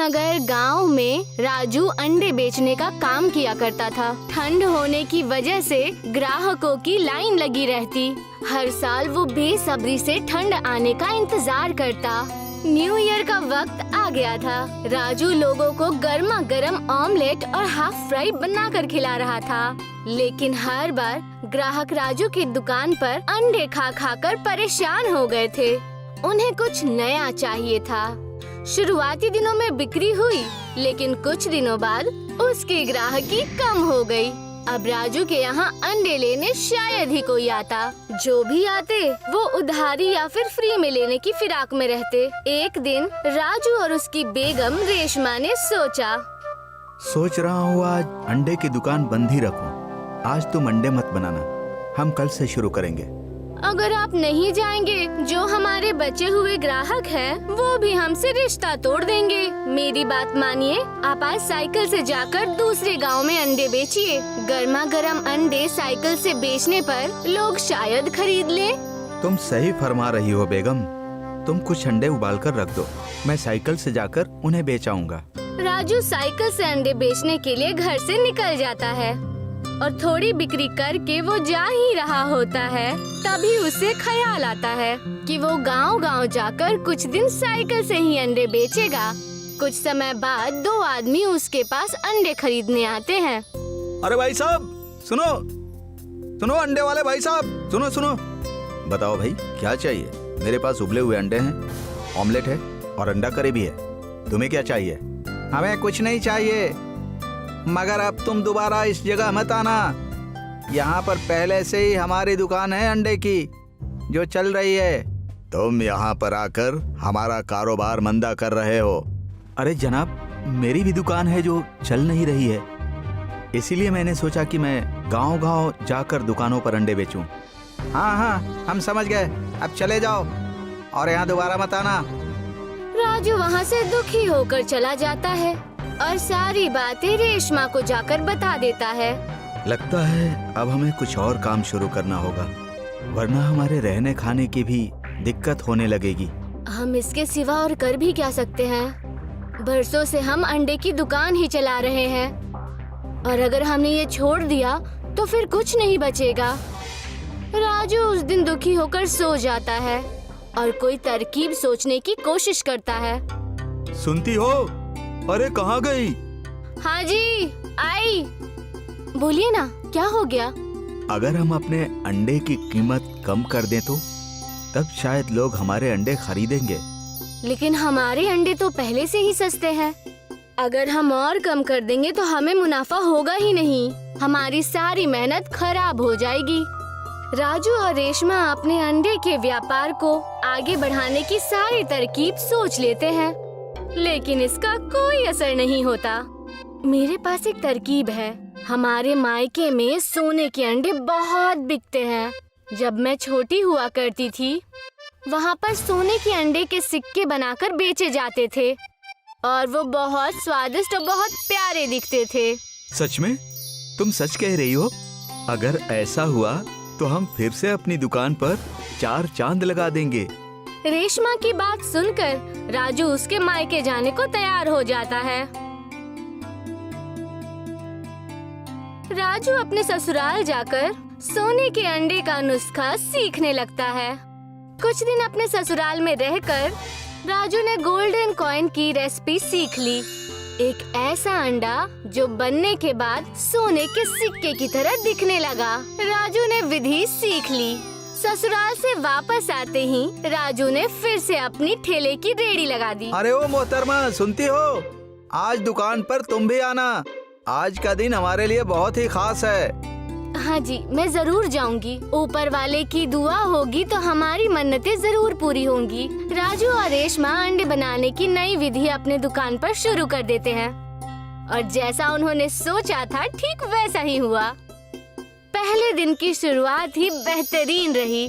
रेशमनगर गांव में राजू अंडे बेचने का काम किया करता था। ठंड होने की वजह से ग्राहकों की लाइन लगी रहती। हर साल वो बेसब्री से ठंड आने का इंतजार करता। न्यू ईयर का वक्त आ गया था। राजू लोगों को गर्मा गर्म ऑमलेट और हाफ फ्राई बनाकर खिला रहा था, लेकिन हर बार ग्राहक राजू की दुकान पर अंडे खा खा कर परेशान हो गए थे। उन्हें कुछ नया चाहिए था। शुरुआती दिनों में बिक्री हुई, लेकिन कुछ दिनों बाद उसकी ग्राहकी कम हो गई। अब राजू के यहाँ अंडे लेने शायद ही कोई आता। जो भी आते वो उधारी या फिर फ्री में लेने की फिराक में रहते। एक दिन राजू और उसकी बेगम रेशमा ने सोच रहा हूँ आज अंडे की दुकान बंद ही रखूं। आज तुम अंडे मत बनाना, हम कल से शुरू करेंगे। अगर आप नहीं जाएंगे, जो हमारे बचे हुए ग्राहक हैं, वो भी हमसे रिश्ता तोड़ देंगे। मेरी बात मानिए, आप आज साइकिल से जाकर दूसरे गांव में अंडे बेचिए। गर्मा गर्म अंडे साइकिल से बेचने पर लोग शायद खरीद ले। तुम सही फरमा रही हो बेगम। तुम कुछ अंडे उबाल कर रख दो, मैं साइकिल से जाकर उन्हें बेच आऊंगा। राजू साइकिल से अंडे बेचने के लिए घर से निकल जाता है और थोड़ी बिक्री करके वो जा ही रहा होता है। तभी उसे ख्याल आता है कि वो गांव-गांव जाकर कुछ दिन साइकिल से ही अंडे बेचेगा। कुछ समय बाद दो आदमी उसके पास अंडे खरीदने आते हैं। अरे भाई साहब, सुनो सुनो, अंडे वाले भाई साहब, सुनो सुनो। बताओ भाई, क्या चाहिए? मेरे पास उबले हुए अंडे हैं, ऑमलेट है और अंडा करी भी है। तुम्हें क्या चाहिए? हमें कुछ नहीं चाहिए, मगर अब तुम दोबारा इस जगह मत आना। यहाँ पर पहले से ही हमारी दुकान है अंडे की, जो चल रही है। तुम यहाँ पर आकर हमारा कारोबार मंदा कर रहे हो। अरे जनाब, मेरी भी दुकान है जो चल नहीं रही है, इसीलिए मैंने सोचा कि मैं गांव-गांव जाकर दुकानों पर अंडे बेचूं। हाँ हाँ, हम समझ गए, अब चले जाओ और यहाँ दोबारा मत आना। राजू वहाँ से दुखी होकर चला जाता है और सारी बातें रेशमा को जाकर बता देता है। लगता है अब हमें कुछ और काम शुरू करना होगा, वरना हमारे रहने खाने की भी दिक्कत होने लगेगी। हम इसके सिवा और कर भी क्या सकते हैं? बरसों से हम अंडे की दुकान ही चला रहे हैं और अगर हमने ये छोड़ दिया तो फिर कुछ नहीं बचेगा। राजू उस दिन दुखी होकर सो जाता है और कोई तरकीब सोचने की कोशिश करता है। सुनती हो? अरे कहाँ गई? हाँ जी, आई। बोलिए ना, क्या हो गया? अगर हम अपने अंडे की कीमत कम कर दें तो तब शायद लोग हमारे अंडे खरीदेंगे। लेकिन हमारे अंडे तो पहले से ही सस्ते हैं। अगर हम और कम कर देंगे तो हमें मुनाफा होगा ही नहीं। हमारी सारी मेहनत खराब हो जाएगी। राजू और रेशमा अपने अंडे के व्यापार को आगे बढ़ाने की सारी तरकीब सोच लेते हैं, लेकिन इसका कोई असर नहीं होता। मेरे पास एक तरकीब है। हमारे मायके में सोने के अंडे बहुत बिकते हैं। जब मैं छोटी हुआ करती थी, वहाँ पर सोने के अंडे के सिक्के बनाकर बेचे जाते थे और वो बहुत स्वादिष्ट और बहुत प्यारे दिखते थे। सच में? तुम सच कह रही हो? अगर ऐसा हुआ तो हम फिर से अपनी दुकान पर 4 चांद लगा देंगे। रेशमा की बात सुनकर राजू उसके मायके जाने को तैयार हो जाता है। राजू अपने ससुराल जाकर सोने के अंडे का नुस्खा सीखने लगता है। कुछ दिन अपने ससुराल में रहकर राजू ने गोल्डन कॉइन की रेसिपी सीख ली। एक ऐसा अंडा जो बनने के बाद सोने के सिक्के की तरह दिखने लगा। राजू ने विधि सीख ली। ससुराल से वापस आते ही राजू ने फिर से अपनी ठेले की रेहड़ी लगा दी। अरे ओ मोहतरमा, सुनती हो? आज दुकान पर तुम भी आना। आज का दिन हमारे लिए बहुत ही खास है। हाँ जी, मैं जरूर जाऊंगी। ऊपर वाले की दुआ होगी तो हमारी मन्नतें जरूर पूरी होंगी। राजू और रेशमा अंडे बनाने की नई विधि अपने दुकान पर शुरू कर देते हैं और जैसा उन्होंने सोचा था ठीक वैसा ही हुआ। पहले दिन की शुरुआत ही बेहतरीन रही।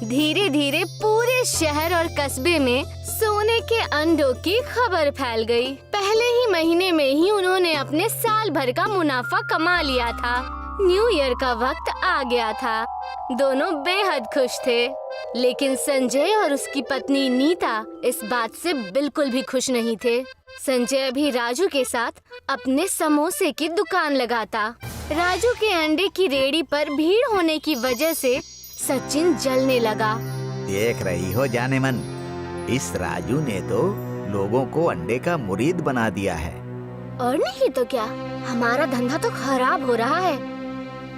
धीरे धीरे पूरे शहर और कस्बे में सोने के अंडों की खबर फैल गई। पहले ही महीने में ही उन्होंने अपने साल भर का मुनाफा कमा लिया था। न्यू ईयर का वक्त आ गया था। दोनों बेहद खुश थे, लेकिन संजय और उसकी पत्नी नीता इस बात से बिल्कुल भी खुश नहीं थे। संजय भी राजू के साथ अपने समोसे की दुकान लगाता। राजू के अंडे की रेहड़ी पर भीड़ होने की वजह से सचिन जलने लगा। देख रही हो जाने मन, इस राजू ने तो लोगों को अंडे का मुरीद बना दिया है। और नहीं तो क्या, हमारा धंधा तो खराब हो रहा है।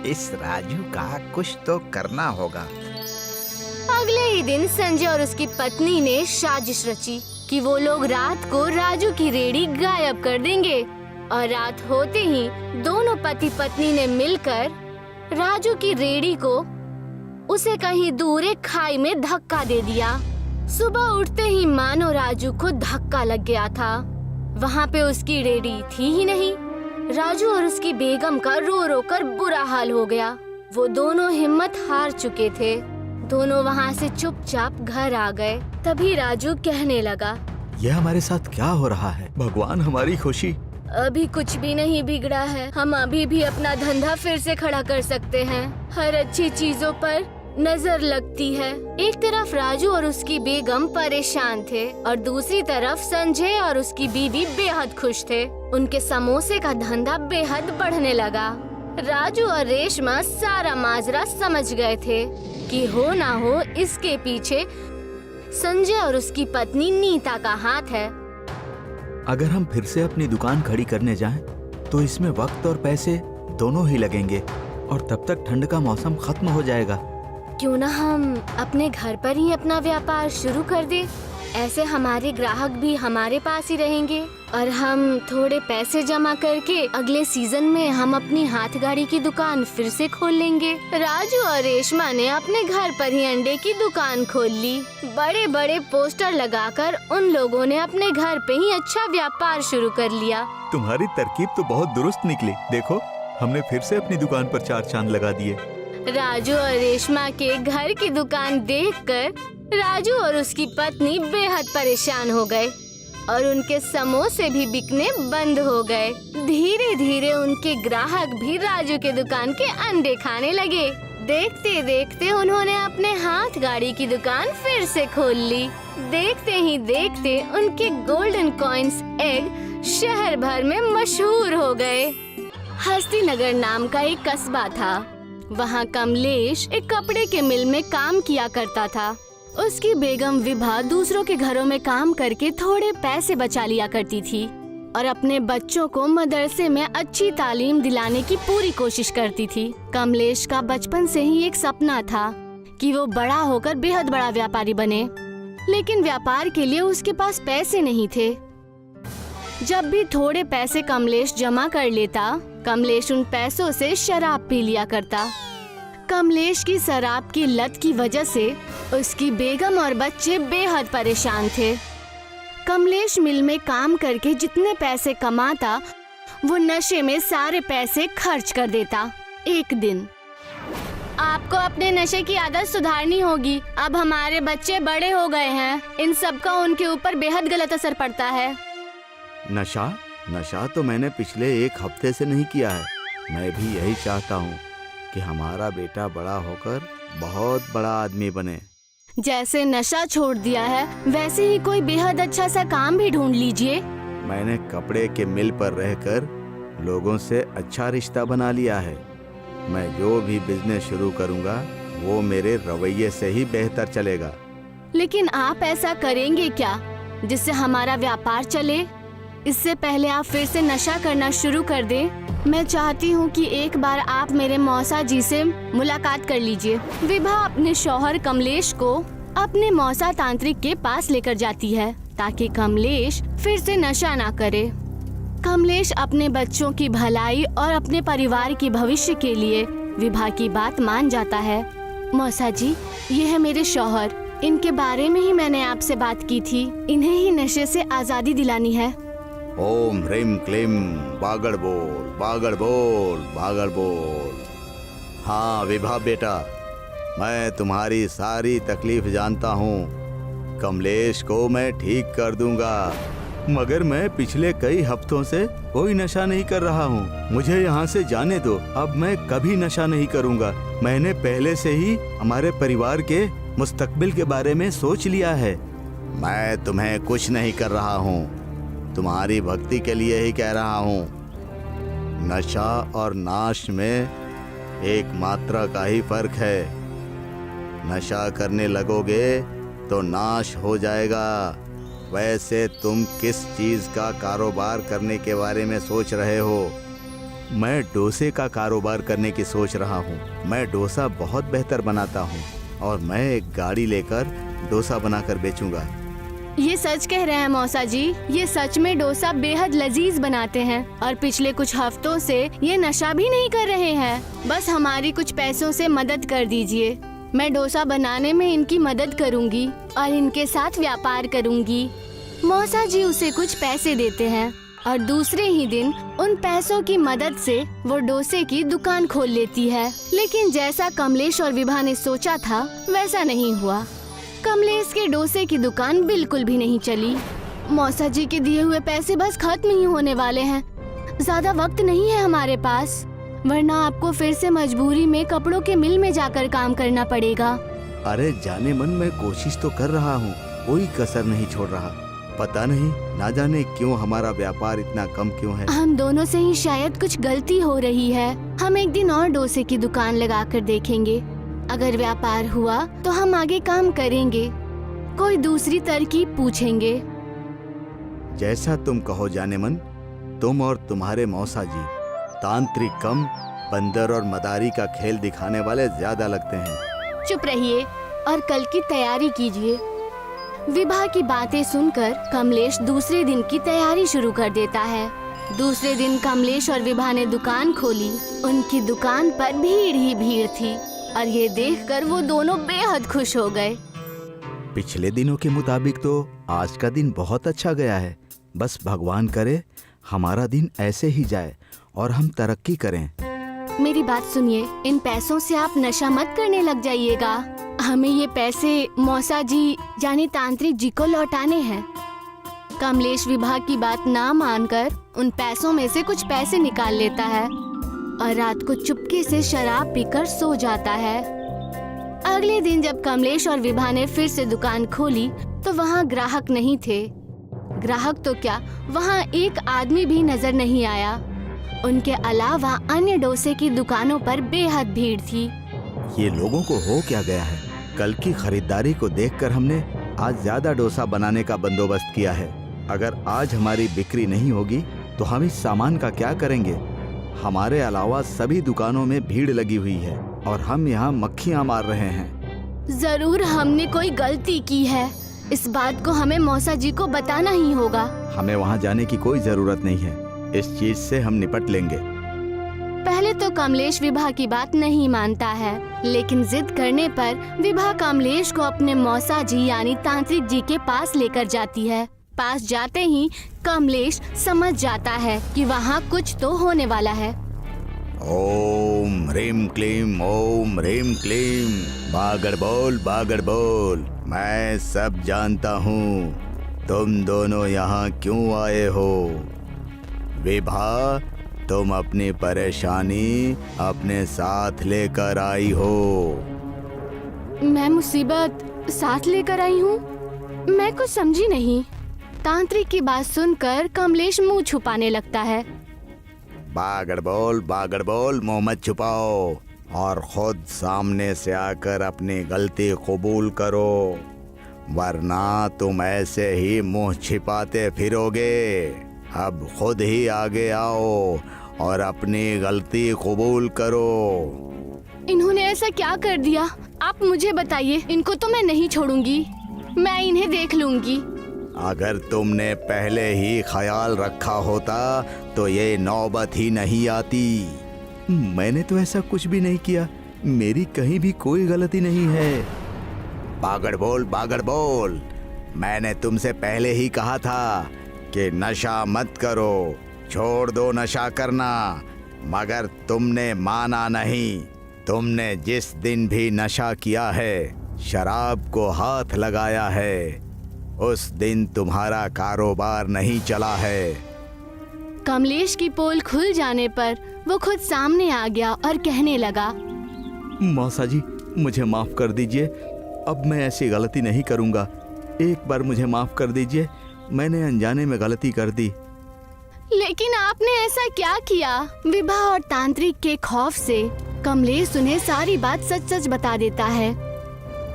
इस राजू का कुछ तो करना होगा। अगले ही दिन संजय और उसकी पत्नी ने साजिश रची कि वो लोग रात को राजू की रेहड़ी गायब कर देंगे। और रात होते ही दोनों पति पत्नी ने मिलकर राजू की रेहड़ी को उसे कहीं दूर एक खाई में धक्का दे दिया। सुबह उठते ही मानो राजू को धक्का लग गया था। वहाँ पे उसकी रेहड़ी थी ही नहीं। राजू और उसकी बेगम का रो रो कर बुरा हाल हो गया। वो दोनों हिम्मत हार चुके थे। दोनों वहाँ से चुपचाप घर आ गए। तभी राजू कहने लगा, यह हमारे साथ क्या हो रहा है? भगवान हमारी खुशी। अभी कुछ भी नहीं बिगड़ा है। हम अभी भी अपना धंधा फिर से खड़ा कर सकते हैं। हर अच्छी चीजों पर नजर लगती है। एक तरफ राजू और उसकी बेगम परेशान थे और दूसरी तरफ संजय और उसकी बीवी बेहद खुश थे। उनके समोसे का धंधा बेहद बढ़ने लगा। राजू और रेशमा सारा माजरा समझ गए थे कि हो ना हो इसके पीछे संजय और उसकी पत्नी नीता का हाथ है। अगर हम फिर से अपनी दुकान खड़ी करने जाएं, तो इसमें वक्त और पैसे दोनों ही लगेंगे और तब तक ठंड का मौसम खत्म हो जाएगा। क्यों ना हम अपने घर पर ही अपना व्यापार शुरू कर दें? ऐसे हमारे ग्राहक भी हमारे पास ही रहेंगे और हम थोड़े पैसे जमा करके अगले सीजन में हम अपनी हाथ गाड़ी की दुकान फिर से खोल लेंगे। राजू और रेशमा ने अपने घर पर ही अंडे की दुकान खोल ली। बड़े बड़े पोस्टर लगाकर उन लोगों ने अपने घर पे ही अच्छा व्यापार शुरू कर लिया। तुम्हारी तरकीब तो बहुत दुरुस्त निकली। देखो, हमने फिर से अपनी दुकान पर 4 चांद लगा दिए। राजू और रेशमा के घर की दुकान देखकर राजू और उसकी पत्नी बेहद परेशान हो गए और उनके समोसे भी बिकने बंद हो गए। धीरे धीरे उनके ग्राहक भी राजू के दुकान के अंडे खाने लगे। देखते देखते उन्होंने अपने हाथ गाड़ी की दुकान फिर से खोल ली। देखते ही देखते उनके गोल्डन कॉइन्स एग शहर भर में मशहूर हो गए। हस्तीनगर नाम का एक कस्बा था। वहाँ कमलेश एक कपड़े के मिल में काम किया करता था। उसकी बेगम विभा दूसरों के घरों में काम करके थोड़े पैसे बचा लिया करती थी और अपने बच्चों को मदरसे में अच्छी तालीम दिलाने की पूरी कोशिश करती थी। कमलेश का बचपन से ही एक सपना था कि वो बड़ा होकर बेहद बड़ा व्यापारी बने, लेकिन व्यापार के लिए उसके पास पैसे नहीं थे। जब भी थोड़े पैसे कमलेश जमा कर लेता, कमलेश उन पैसों से शराब पी लिया करता। कमलेश की शराब की लत की वजह से उसकी बेगम और बच्चे बेहद परेशान थे। कमलेश मिल में काम करके जितने पैसे कमाता, वो नशे में सारे पैसे खर्च कर देता। एक दिन, आपको अपने नशे की आदत सुधारनी होगी। अब हमारे बच्चे बड़े हो गए हैं, इन सब का उनके ऊपर बेहद गलत असर पड़ता है। नशा तो मैंने पिछले 1 हफ्ते से नहीं किया है। मैं भी यही चाहता हूँ कि हमारा बेटा बड़ा होकर बहुत बड़ा आदमी बने। जैसे नशा छोड़ दिया है, वैसे ही कोई बेहद अच्छा सा काम भी ढूंढ लीजिए। मैंने कपड़े के मिल पर रहकर लोगों से अच्छा रिश्ता बना लिया है। मैं जो भी बिजनेस शुरू करूँगा वो मेरे रवैये से ही बेहतर चलेगा। लेकिन आप ऐसा करेंगे क्या जिससे हमारा व्यापार चले? इससे पहले आप फिर से नशा करना शुरू कर दें। मैं चाहती हूँ कि एक बार आप मेरे मौसा जी से मुलाकात कर लीजिए। विभा अपने शौहर कमलेश को अपने मौसा तांत्रिक के पास लेकर जाती है ताकि कमलेश फिर से नशा ना करे। कमलेश अपने बच्चों की भलाई और अपने परिवार के भविष्य के लिए विभा की बात मान जाता है। मौसा जी, ये है मेरे शौहर। इनके बारे में ही मैंने आपसे बात की थी। इन्हें ही नशे से आजादी दिलानी है। ओम ह्रीम क्लीम बागड़ बोल बागड़ बोल बागड़ बोल। हाँ विभा बेटा, मैं तुम्हारी सारी तकलीफ जानता हूँ। कमलेश को मैं ठीक कर दूंगा, मगर मैं पिछले कई हफ्तों से कोई नशा नहीं कर रहा हूँ। मुझे यहाँ से जाने दो। अब मैं कभी नशा नहीं करूँगा। मैंने पहले से ही हमारे परिवार के मुस्तकबिल के बारे में सोच लिया है। मैं तुम्हें कुछ नहीं कर रहा हूँ। तुम्हारी भक्ति के लिए ही कह रहा हूँ। नशा और नाश में एक मात्रा का ही फर्क है। नशा करने लगोगे तो नाश हो जाएगा। वैसे तुम किस चीज़ का कारोबार करने के बारे में सोच रहे हो? मैं डोसे का कारोबार करने की सोच रहा हूँ। मैं डोसा बहुत बेहतर बनाता हूँ और मैं एक गाड़ी लेकर डोसा बनाकर बेचूंगा। ये सच कह रहे हैं मौसा जी, ये सच में डोसा बेहद लजीज बनाते हैं और पिछले कुछ हफ्तों से ये नशा भी नहीं कर रहे हैं। बस हमारी कुछ पैसों से मदद कर दीजिए। मैं डोसा बनाने में इनकी मदद करूंगी और इनके साथ व्यापार करूंगी। मौसा जी उसे कुछ पैसे देते हैं और दूसरे ही दिन उन पैसों की मदद से वो डोसे की दुकान खोल लेती है। लेकिन जैसा कमलेश और विभा ने सोचा था वैसा नहीं हुआ। कमलेश के डोसे की दुकान बिल्कुल भी नहीं चली। मौसा जी के दिए हुए पैसे बस खत्म ही होने वाले हैं। ज्यादा वक्त नहीं है हमारे पास, वरना आपको फिर से मजबूरी में कपड़ों के मिल में जाकर काम करना पड़ेगा। अरे जाने मन मैं कोशिश तो कर रहा हूँ, कोई कसर नहीं छोड़ रहा। पता नहीं ना जाने क्यों हमारा व्यापार इतना कम क्यों है। हम दोनों से ही शायद कुछ गलती हो रही है। हम एक दिन और डोसे की दुकान लगाकर देखेंगे। अगर व्यापार हुआ तो हम आगे काम करेंगे, कोई दूसरी तरकीब पूछेंगे। जैसा तुम कहो जाने मन। तुम और तुम्हारे मौसा जी तांत्रिक कम, बंदर और मदारी का खेल दिखाने वाले ज्यादा लगते हैं। चुप रहिए और कल की तैयारी कीजिए। विभा की बातें सुनकर कमलेश दूसरे दिन की तैयारी शुरू कर देता है। दूसरे दिन कमलेश और विभा ने दुकान खोली। उनकी दुकान पर भीड़ ही भीड़ थी और ये देखकर वो दोनों बेहद खुश हो गए। पिछले दिनों के मुताबिक तो आज का दिन बहुत अच्छा गया है। बस भगवान करे हमारा दिन ऐसे ही जाए और हम तरक्की करें। मेरी बात सुनिए, इन पैसों से आप नशा मत करने लग जाइएगा। हमें ये पैसे मौसा जी यानी तांत्रिक जी को लौटाने हैं। कमलेश विभा की बात ना मानकर उन पैसों में से कुछ पैसे निकाल लेता है और रात को चुपके से शराब पीकर सो जाता है। अगले दिन जब कमलेश और विभा ने फिर से दुकान खोली तो वहाँ ग्राहक नहीं थे। ग्राहक तो क्या, वहाँ एक आदमी भी नजर नहीं आया। उनके अलावा अन्य डोसे की दुकानों पर बेहद भीड़ थी। ये लोगों को हो क्या गया है? कल की खरीदारी को देखकर हमने आज ज्यादा डोसा बनाने का बंदोबस्त किया है। अगर आज हमारी बिक्री नहीं होगी तो हम इस सामान का क्या करेंगे? हमारे अलावा सभी दुकानों में भीड़ लगी हुई है और हम यहाँ मक्खियाँ मार रहे हैं। जरूर हमने कोई गलती की है। इस बात को हमें मौसा जी को बताना ही होगा। हमें वहाँ जाने की कोई जरूरत नहीं है। इस चीज से हम निपट लेंगे। पहले तो कमलेश विभा की बात नहीं मानता है, लेकिन जिद करने पर विभा कमलेश को अपने मौसा जी यानी तांत्रिक जी के पास लेकर जाती है। पास जाते ही कमलेश समझ जाता है कि वहाँ कुछ तो होने वाला है। ओम ह्रीम क्लीम, ओम ह्रीम क्लीम, बागड़ बोल। मैं सब जानता हूँ। तुम दोनों यहाँ क्यों आए हो? विभा, तुम अपनी परेशानी अपने साथ लेकर आई हो। मैं मुसीबत साथ लेकर आई हूँ? मैं कुछ समझी नहीं। तांत्रिक की बात सुनकर कमलेश मुंह छुपाने लगता है। बागड़ बोल, मुंह मत छुपाओ और खुद सामने से आकर अपनी गलती कबूल करो, वरना तुम ऐसे ही मुंह छिपाते फिरोगे। अब खुद ही आगे आओ और अपनी गलती कबूल करो। इन्होंने ऐसा क्या कर दिया? आप मुझे बताइए। इनको तो मैं नहीं छोड़ूंगी, मैं इन्हें देख लूंगी। अगर तुमने पहले ही ख्याल रखा होता तो ये नौबत ही नहीं आती। मैंने तो ऐसा कुछ भी नहीं किया, मेरी कहीं भी कोई गलती नहीं है। बागड़ बोल, मैंने तुमसे पहले ही कहा था कि नशा मत करो, छोड़ दो नशा करना, मगर तुमने माना नहीं। तुमने जिस दिन भी नशा किया है, शराब को हाथ लगाया है, उस दिन तुम्हारा कारोबार नहीं चला है। कमलेश की पोल खुल जाने पर वो खुद सामने आ गया और कहने लगा, मौसा जी, मुझे माफ कर दीजिए। अब मैं ऐसी गलती नहीं करूंगा। एक बार मुझे माफ कर दीजिए। मैंने अनजाने में गलती कर दी। लेकिन आपने ऐसा क्या किया? विभा और तांत्रिक के खौफ से कमलेश उन्हें सारी बात सच सच बता देता है।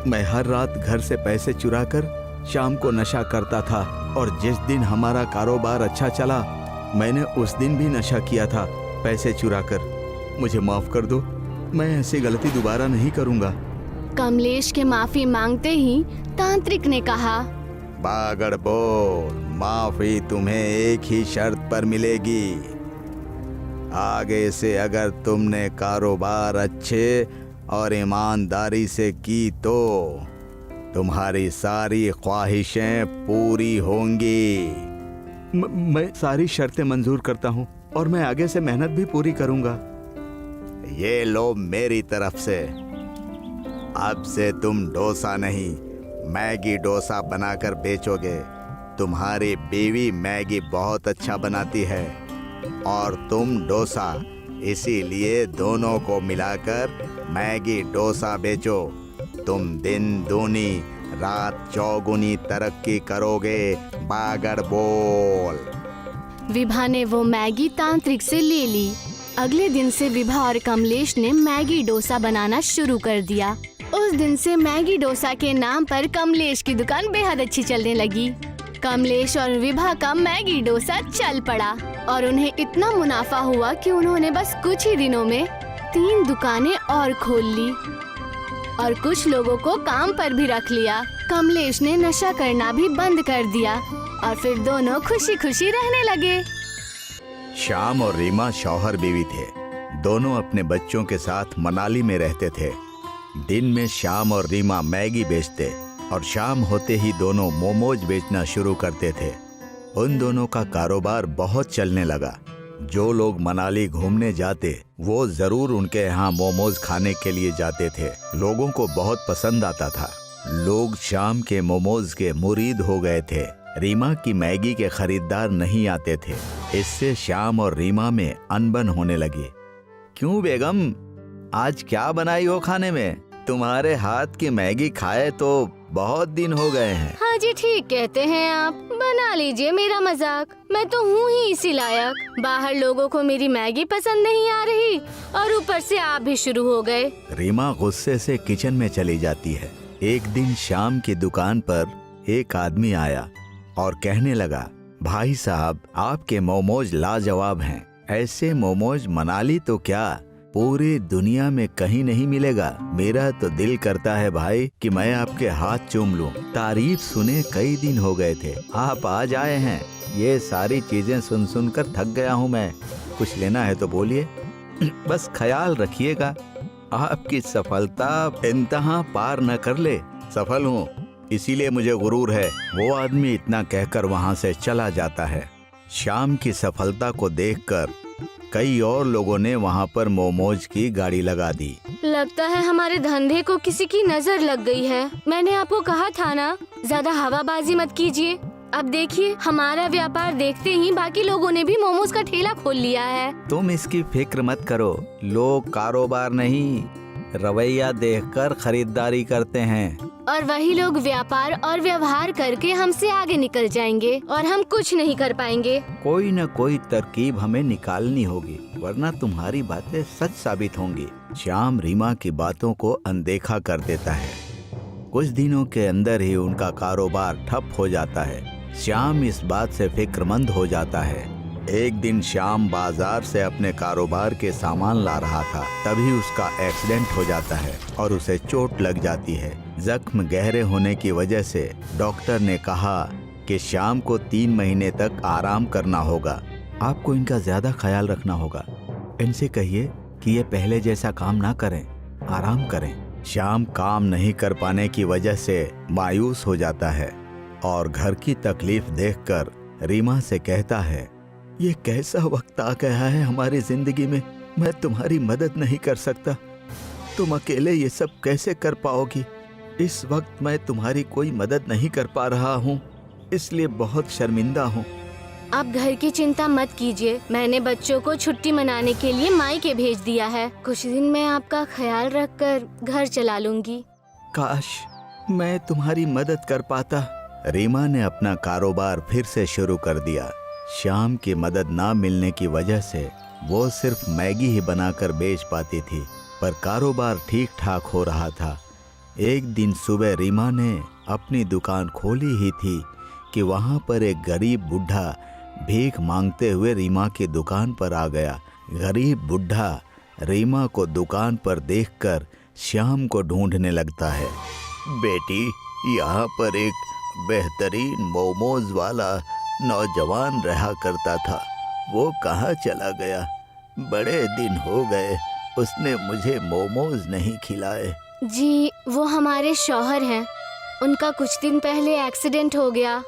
मैं हर रात घर से पैसे चुराकर शाम को नशा करता था और जिस दिन हमारा कारोबार अच्छा चला मैंने उस दिन भी नशा किया था पैसे चुराकर। मुझे माफ कर दो, मैं ऐसी गलती दोबारा नहीं करूंगा। कमलेश के माफी मांगते ही तांत्रिक ने कहा, बागड़ बोल, माफी तुम्हें एक ही शर्त पर मिलेगी। आगे से अगर तुमने कारोबार अच्छे और ईमानदारी से की तो तुम्हारी सारी ख्वाहिशें पूरी होंगी। मैं सारी शर्तें मंजूर करता हूँ और मैं आगे से मेहनत भी पूरी करूंगा। ये लो मेरी तरफ से। अब से तुम डोसा नहीं मैगी डोसा बनाकर बेचोगे। तुम्हारी बीवी मैगी बहुत अच्छा बनाती है और तुम डोसा, इसीलिए दोनों को मिलाकर मैगी डोसा बेचो। तुम दिन दूनी रात चौगुनी तरक्की करोगे। बागड़ बोल। विभा ने वो मैगी तांत्रिक से ले ली। अगले दिन से विभा और कमलेश ने मैगी डोसा बनाना शुरू कर दिया। उस दिन से मैगी डोसा के नाम पर कमलेश की दुकान बेहद अच्छी चलने लगी। कमलेश और विभा का मैगी डोसा चल पड़ा और उन्हें इतना मुनाफा हुआ कि उन्होंने बस कुछ ही दिनों में 3 दुकानें और खोल ली और कुछ लोगों को काम पर भी रख लिया। कमलेश ने नशा करना भी बंद कर दिया और फिर दोनों खुशी खुशी रहने लगे। श्याम और रीमा शौहर बीवी थे। दोनों अपने बच्चों के साथ मनाली में रहते थे। दिन में श्याम और रीमा मैगी बेचते और शाम होते ही दोनों मोमोज बेचना शुरू करते थे। उन दोनों का कारोबार बहुत चलने लगा। जो लोग मनाली घूमने जाते वो जरूर उनके यहाँ मोमोज खाने के लिए जाते थे। लोगों को बहुत पसंद आता था। लोग शाम के मोमोज के मुरीद हो गए थे। रीमा की मैगी के खरीदार नहीं आते थे। इससे श्याम और रीमा में अनबन होने लगी। क्यों बेगम, आज क्या बनाई हो खाने में? तुम्हारे हाथ की मैगी खाए तो बहुत दिन हो गए हैं। हाँ जी, ठीक कहते हैं आप। बना लीजिए मेरा मजाक, मैं तो हूँ ही इसी लायक। बाहर लोगों को मेरी मैगी पसंद नहीं आ रही और ऊपर से आप भी शुरू हो गए। रीमा गुस्से से किचन में चली जाती है। एक दिन शाम की दुकान पर एक आदमी आया और कहने लगा, भाई साहब आपके मोमोज लाजवाब हैं। ऐसे मोमोज मनाली तो क्या पूरी दुनिया में कहीं नहीं मिलेगा। मेरा तो दिल करता है भाई कि मैं आपके हाथ चूम लूं। तारीफ सुने कई दिन हो गए थे, आप आज आए हैं। ये सारी चीजें सुन सुनकर थक गया हूं मैं। कुछ लेना है तो बोलिए। बस ख्याल रखिएगा आपकी सफलता इंतहा पार न कर ले। सफल हूँ इसीलिए मुझे गुरूर है। वो आदमी इतना कहकर वहाँ से चला जाता है। शाम की सफलता को देखकर कई और लोगों ने वहाँ पर मोमोज की गाड़ी लगा दी। लगता है हमारे धंधे को किसी की नजर लग गई है। मैंने आपको कहा था ना, ज्यादा हवाबाजी मत कीजिए। अब देखिए, हमारा व्यापार देखते ही बाकी लोगों ने भी मोमोज का ठेला खोल लिया है। तुम इसकी फिक्र मत करो। लोग कारोबार नहीं रवैया देखकर खरीदारी करते हैं और वही लोग व्यापार और व्यवहार करके हमसे आगे निकल जाएंगे और हम कुछ नहीं कर पाएंगे। कोई न कोई तरकीब हमें निकालनी होगी, वरना तुम्हारी बातें सच साबित होंगी। श्याम रीमा की बातों को अनदेखा कर देता है। कुछ दिनों के अंदर ही उनका कारोबार ठप हो जाता है। श्याम इस बात से फिक्रमंद हो जाता है। एक दिन श्याम बाजार से अपने कारोबार के सामान ला रहा था, तभी उसका एक्सीडेंट हो जाता है और उसे चोट लग जाती है। जख्म गहरे होने की वजह से डॉक्टर ने कहा कि श्याम को 3 महीने तक आराम करना होगा। आपको इनका ज्यादा ख्याल रखना होगा। इनसे कहिए कि ये पहले जैसा काम ना करें, आराम करें। श्याम काम नहीं कर पाने की वजह से मायूस हो जाता है और घर की तकलीफ देखकर रीमा से कहता है, ये कैसा वक्त आ गया है हमारी जिंदगी में, मैं तुम्हारी मदद नहीं कर सकता। तुम अकेले ये सब कैसे कर पाओगी? इस वक्त मैं तुम्हारी कोई मदद नहीं कर पा रहा हूँ, इसलिए बहुत शर्मिंदा हूँ। आप घर की चिंता मत कीजिए। मैंने बच्चों को छुट्टी मनाने के लिए मायके भेज दिया है। कुछ दिन मैं आपका ख्याल रखकर घर चला लूंगी। काश मैं तुम्हारी मदद कर पाता। रीमा ने अपना कारोबार फिर से शुरू कर दिया। श्याम की मदद ना मिलने की वजह से वो सिर्फ मैगी ही बनाकर बेच पाती थी, पर कारोबार ठीक ठाक हो रहा था। एक दिन सुबह रीमा ने अपनी दुकान खोली ही थी कि वहाँ पर एक गरीब बुढ़ा भीख मांगते हुए रीमा की दुकान पर आ गया। गरीब बुढ़ा रीमा को दुकान पर देखकर श्याम को ढूंढने लगता है। बेटी, यहाँ पर एक बेहतरीन मोमोज वाला नौजवान रहा करता था, वो कहाँ चला गया? बड़े दिन हो गए उसने मुझे मोमोज नहीं खिलाए। जी, वो हमारे शौहर हैं। उनका कुछ दिन पहले एक्सीडेंट हो गया,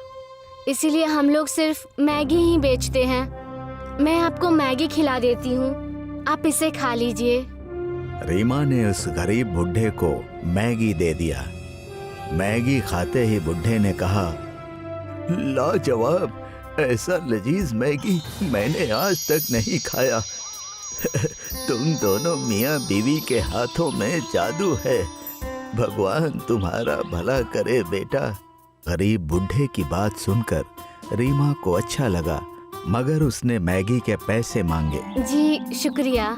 इसीलिए हम लोग सिर्फ मैगी ही बेचते हैं। मैं आपको मैगी खिला देती हूँ, आप इसे खा लीजिए। रीमा ने उस गरीब बुढ़े को मैगी दे दिया। मैगी खाते ही बुढ़े ने कहा, लाजवाब, ऐसा लजीज मैगी मैंने आज तक नहीं खाया। तुम दोनों मियाँ बीवी के हाथों में जादू है। भगवान तुम्हारा भला करे बेटा। गरीब बुढ़े की बात सुनकर रीमा को अच्छा लगा, मगर उसने मैगी के पैसे मांगे। जी शुक्रिया।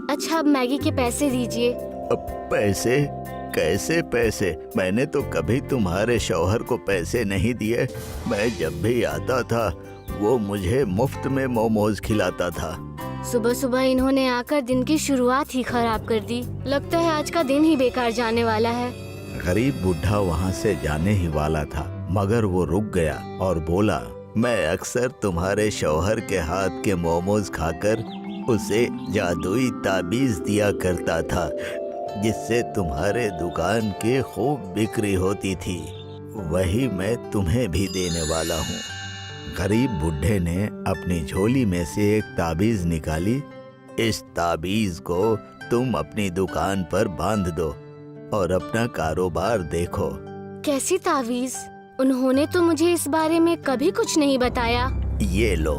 अच्छा, अब मैगी के पैसे दीजिए। अब पैसे? कैसे पैसे? मैंने तो कभी तुम्हारे शौहर को पैसे नहीं दिए। मैं जब भी आता था वो मुझे मुफ्त में मोमोज खिलाता था। सुबह सुबह इन्होंने आकर दिन की शुरुआत ही खराब कर दी। लगता है आज का दिन ही बेकार जाने वाला है। गरीब बुढ़ा वहाँ से जाने ही वाला था, मगर वो रुक गया और बोला, मैं अक्सर तुम्हारे शौहर के हाथ के मोमोज खाकर उसे जादुई ताबीज दिया करता था, जिससे तुम्हारे दुकान की खूब बिक्री होती थी। वही मैं तुम्हें भी देने वाला हूँ। गरीब बुढ़े ने अपनी झोली में से एक ताबीज निकाली। इस ताबीज को तुम अपनी दुकान पर बांध दो और अपना कारोबार देखो। कैसी तावीज? उन्होंने तो मुझे इस बारे में कभी कुछ नहीं बताया। ये लो,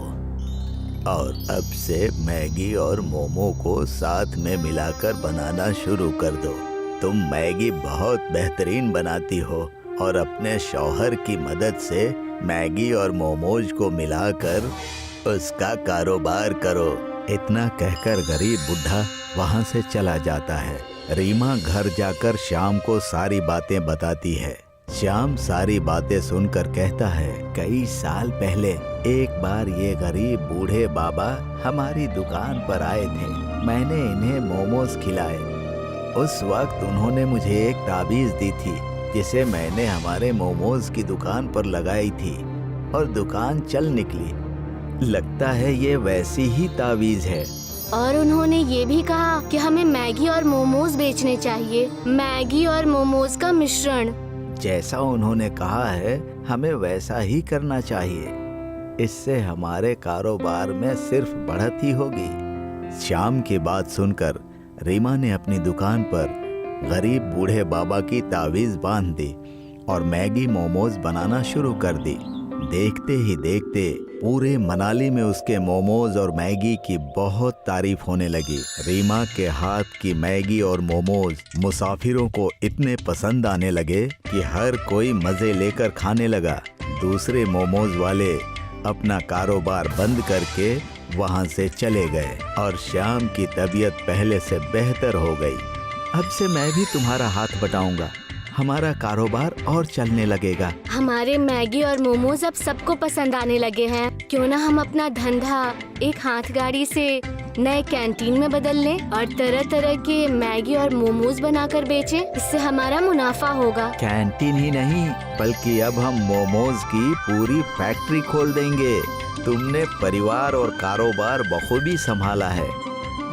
और अब से मैगी और मोमो को साथ में मिलाकर बनाना शुरू कर दो। तुम मैगी बहुत बेहतरीन बनाती हो और अपने शौहर की मदद से मैगी और मोमोज को मिलाकर उसका कारोबार करो। इतना कहकर गरीब बुढ़ा वहाँ से चला जाता है। रीमा घर जाकर श्याम को सारी बातें बताती है। श्याम सारी बातें सुनकर कहता है, कई साल पहले एक बार ये गरीब बूढ़े बाबा हमारी दुकान पर आए थे। मैंने इन्हें मोमोज खिलाए। उस वक्त उन्होंने मुझे एक ताबीज दी थी, जिसे मैंने हमारे मोमोज की दुकान पर लगाई थी और दुकान चल निकली। लगता है ये वैसी ही ताबीज है। और उन्होंने ये भी कहा कि हमें मैगी और मोमोज बेचने चाहिए। मैगी और मोमोज का मिश्रण। जैसा उन्होंने कहा है हमें वैसा ही करना चाहिए। इससे हमारे कारोबार में सिर्फ बढ़त ही होगी। श्याम की बात सुनकर रीमा ने अपनी दुकान पर गरीब बूढ़े बाबा की तावीज बांध दी और मैगी मोमोज बनाना शुरू कर दी। देखते ही देखते पूरे मनाली में उसके मोमोज और मैगी की बहुत तारीफ होने लगी। रीमा के हाथ की मैगी और मोमोज मुसाफिरों को इतने पसंद आने लगे कि हर कोई मजे लेकर खाने लगा। दूसरे मोमोज वाले अपना कारोबार बंद करके वहां से चले गए और श्याम की तबीयत पहले से बेहतर हो गई। अब से मैं भी तुम्हारा हाथ बटाऊंगा, हमारा कारोबार और चलने लगेगा। हमारे मैगी और मोमोज अब सबको पसंद आने लगे हैं। क्यों ना हम अपना धंधा एक हाथ गाड़ी से नए कैंटीन में बदल लें और तरह तरह के मैगी और मोमोज बनाकर बेचें। इससे हमारा मुनाफा होगा। कैंटीन ही नहीं, बल्कि अब हम मोमोज की पूरी फैक्ट्री खोल देंगे। तुमने परिवार और कारोबार बखूबी संभाला है।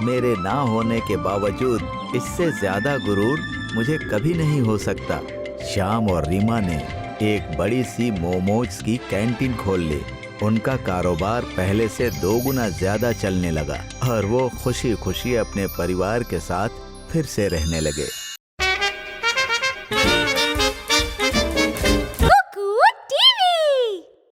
मेरे ना होने के बावजूद इससे ज्यादा गुरूर मुझे कभी नहीं हो सकता। श्याम और रीमा ने एक बड़ी सी मोमोज की कैंटीन खोल ली। उनका कारोबार पहले से 2 गुना ज्यादा चलने लगा और वो खुशी खुशी अपने परिवार के साथ फिर से रहने लगे।